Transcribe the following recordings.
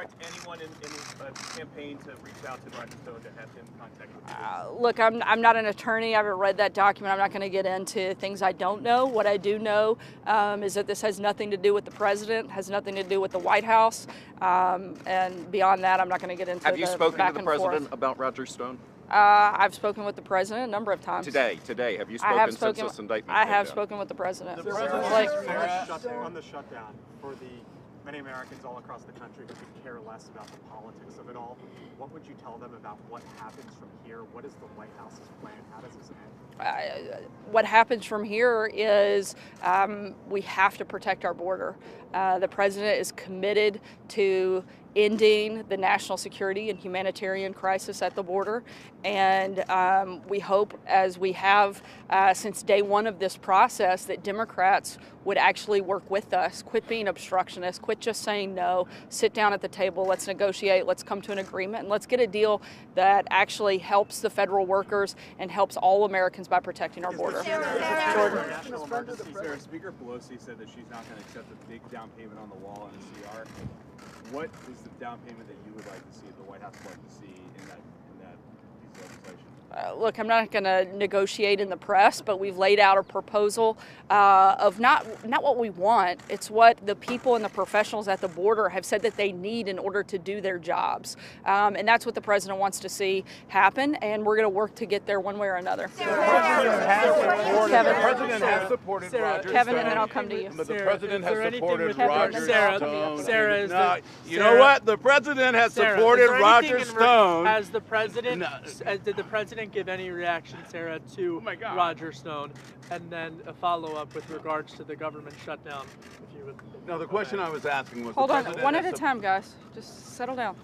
direct anyone in his campaign to reach out to Roger Stone to have him contact you? Look, I'm not an attorney. I haven't read that document. I'm not going to get into things I don't know. What I do know is that this has nothing to do with the president, has nothing to do with the White House, and beyond that, I'm not going to get into. Have you spoken to the president forth. about Roger Stone? I've spoken with the president a number of times. Today, have you spoken since this indictment? I have spoken with the president. The president on the shutdown for the many Americans all across the country who could care less about the politics of it all. What would you tell them about what happens from here? What is the White House's plan? How does this end? What happens from here is we have to protect our border. The president is committed to ending the national security and humanitarian crisis at the border, and we hope, as we have since day one of this process, that Democrats would actually work with us, quit being obstructionists, quit just saying no, sit down at the table, let's negotiate, let's come to an agreement, and let's get a deal that actually helps the federal workers and helps all Americans by protecting our border. National emergency. Sarah, Speaker Pelosi said that she's not going to accept a big down payment on the wall and a CR. What is the down payment that you would like to see, the White House would like to see in that piece of legislation? Look, I'm not going to negotiate in the press, but we've laid out a proposal of not what we want. It's what the people and the professionals at the border have said that they need in order to do their jobs. And that's what the president wants to see happen, and we're going to work to get there one way or another. The president has supported Roger Stone. Kevin, and then I'll come to you. The president has supported Kevin, Roger Stone. Sarah, you know what? The president has supported Roger Stone. Has the president? Did the president give any reaction, Sarah, to Roger Stone? And then a follow-up with regards to the government shutdown, if you would. No, the question I was asking was. Hold on, one at a time, guys. Just settle down.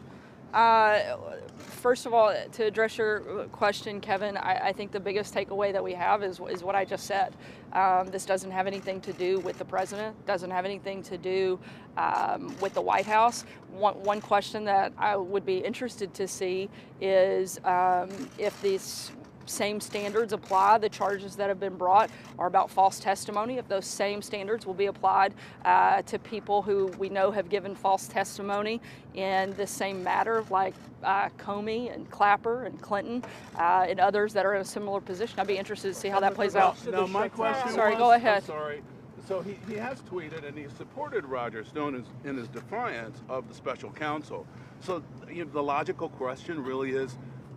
First of all, to address your question, Kevin, I think the biggest takeaway that we have is what I just said. This doesn't have anything to do with the president, doesn't have anything to do with the White House. One question that I would be interested to see is if these same standards apply. The charges that have been brought are about false testimony. If those same standards will be applied to people who we know have given false testimony in the same matter, like Comey and Clapper and Clinton and others that are in a similar position, I'd be interested to see how that plays out. Now, my question Sorry, was, go ahead. I'm sorry. So he has tweeted and he supported Roger Stone in his defiance of the special counsel. So the logical question really is,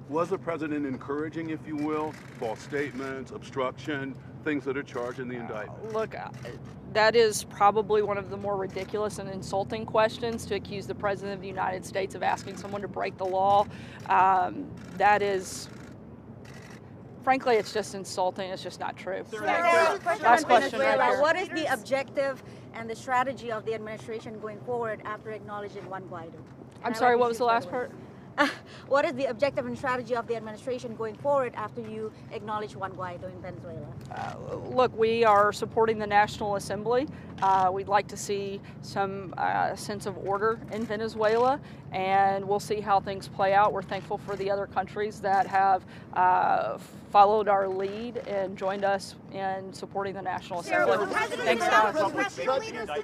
was the president encouraging, if you will, false statements, obstruction, things that are charged in the indictment? Look, that is probably one of the more ridiculous and insulting questions, to accuse the president of the United States of asking someone to break the law. That is, frankly, it's just insulting. It's just not true. Last question right here. What is the objective and the strategy of the administration going forward after acknowledging Juan Guaido? I'm sorry, what was the last part? What is the objective and strategy of the administration going forward after you acknowledge Juan Guaido in Venezuela? Look, we are supporting the National Assembly. We'd like to see some sense of order in Venezuela, and we'll see how things play out. We're thankful for the other countries that have followed our lead and joined us in supporting the National Assembly. Thanks, guys.